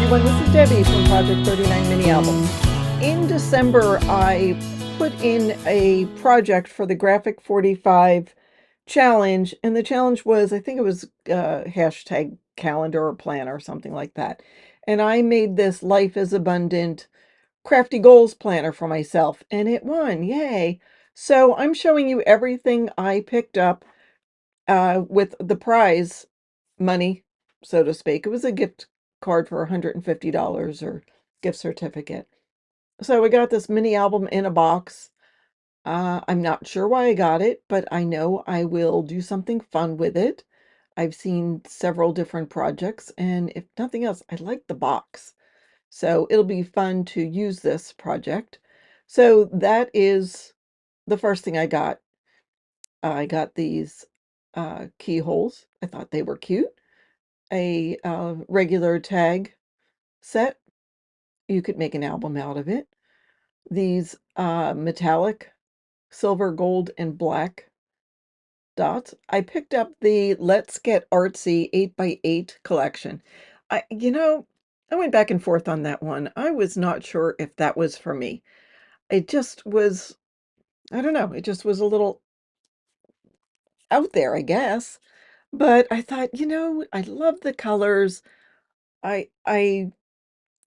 everyone, this is Debbie from Project 39 Mini Albums. In December, I put in a project for the Graphic 45 challenge, and the challenge was, I think it was hashtag calendar or planner or something like that. And I made this Life is Abundant Crafty Goals planner for myself, and it won, yay. So I'm showing you everything I picked up with the prize money, so to speak. It was a gift card for $150 or gift certificate. So we got this mini album in a box. I'm not sure why I got it, but I know I will do something fun with it. I've seen several different projects, and if nothing else, I like the box. So it'll be fun to use this project. So that is the first thing I got. I got these keyholes. I thought they were cute. A regular tag set. You could make an album out of it. These metallic silver, gold, and black dots. I picked up the Let's Get Artsy 8x8 collection. I went back and forth on that one. I was not sure if that was for me. It just was, I don't know, it just was a little out there, I guess. But I thought, I love the colors. I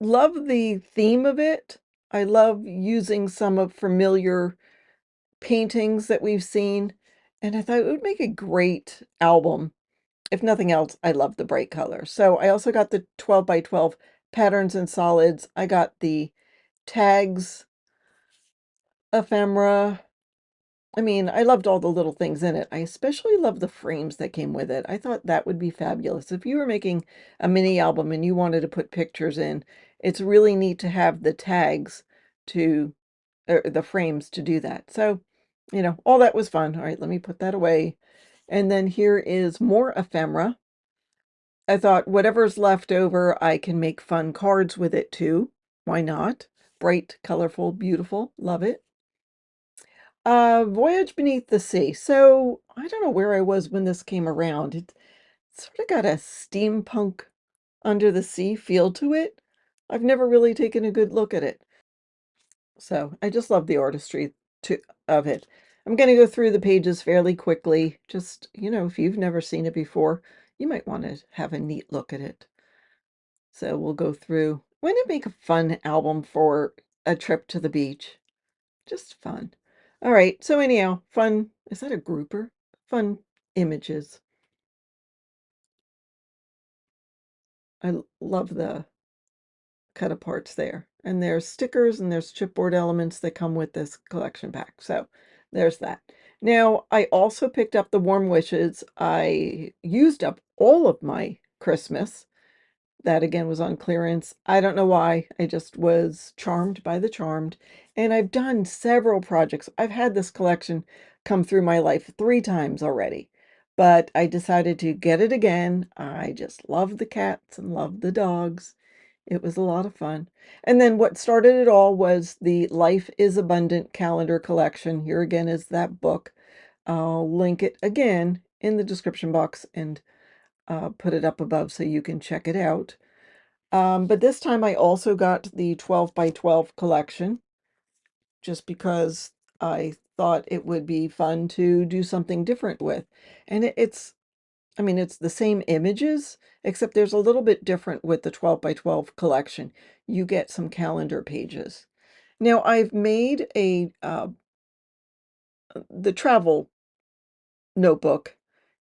love the theme of it. I love using some of familiar paintings that we've seen, and I thought it would make a great album. If nothing else, I love the bright color. So I also got the 12 by 12 patterns and solids. I got the tags, ephemera. I mean, I loved all the little things in it. I especially love the frames that came with it. I thought that would be fabulous. If you were making a mini album and you wanted to put pictures in, it's really neat to have the tags to, or the frames to do that. So, all that was fun. All right, let me put that away. And then here is more ephemera. I thought whatever's left over, I can make fun cards with it too. Why not? Bright, colorful, beautiful. Love it. Voyage Beneath the Sea. So I don't know where I was when this came around. It sort of got a steampunk under the sea feel to it. I've never really taken a good look at it. So I just love the artistry of it. I'm going to go through the pages fairly quickly. Just, if you've never seen it before, you might want to have a neat look at it. So we'll go through. Wouldn't it make a fun album for a trip to the beach? Just fun. All right, so anyhow, fun. Is that a grouper? Fun images. Love the cut aparts there. And there's stickers and there's chipboard elements that come with this collection pack. So there's that. Now, I also picked up the Warm Wishes. I used up all of my Christmas. That again was on clearance. I don't know why. I just was charmed by the charmed. And I've done several projects. I've had this collection come through my life 3 times already. But I decided to get it again. I just love the cats and love the dogs. It was a lot of fun. And then what started it all was the Life is Abundant calendar collection. Here again is that book. I'll link it again in the description box and put it up above so you can check it out. But this time I also got the 12 by 12 collection just because I thought it would be fun to do something different with. And I mean, it's the same images, except there's a little bit different with the 12 by 12 collection. You get some calendar pages. Now, I've made the travel notebook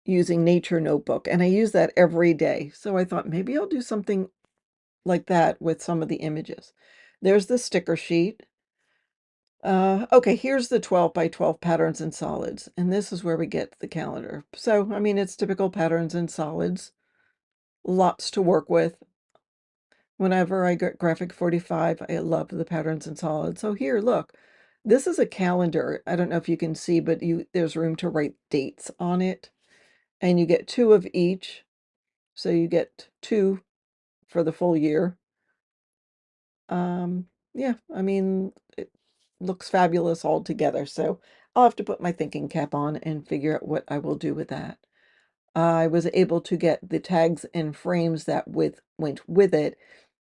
using Nature Notebook, and I use that every day. So I thought maybe I'll do something like that with some of the images. There's the sticker sheet. Okay, here's the 12 by 12 patterns and solids, and this is where we get the calendar. So, I mean, it's typical patterns and solids. Lots to work with. Whenever I get Graphic 45, I love the patterns and solids. So here, look, this is a calendar. I don't know if you can see, but there's room to write dates on it. And you get 2 of each. So you get 2 for the full year. Yeah, I mean, it looks fabulous all together. So I'll have to put my thinking cap on and figure out what I will do with that. I was able to get the tags and frames that went with it.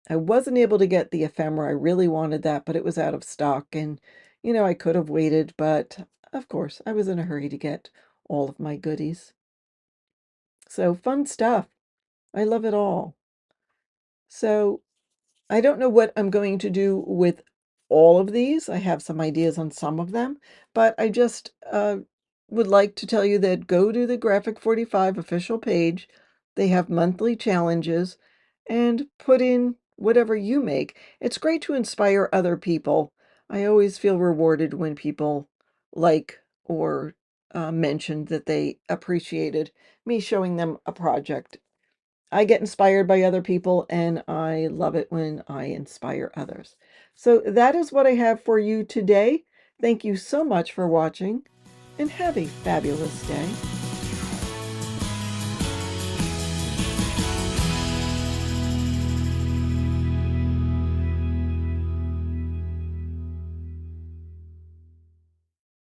I wasn't able to get the ephemera. I really wanted that, but it was out of stock. And, I could have waited, but of course, I was in a hurry to get all of my goodies. So fun stuff. I love it all. So I don't know what I'm going to do with all of these. I have some ideas on some of them, but I just would like to tell you that go to the Graphic 45 official page. They have monthly challenges and put in whatever you make. It's great to inspire other people. I always feel rewarded when people like or mention that they appreciated me showing them a project. I get inspired by other people, and I love it when I inspire others. So that is what I have for you today. Thank you so much for watching, and have a fabulous day.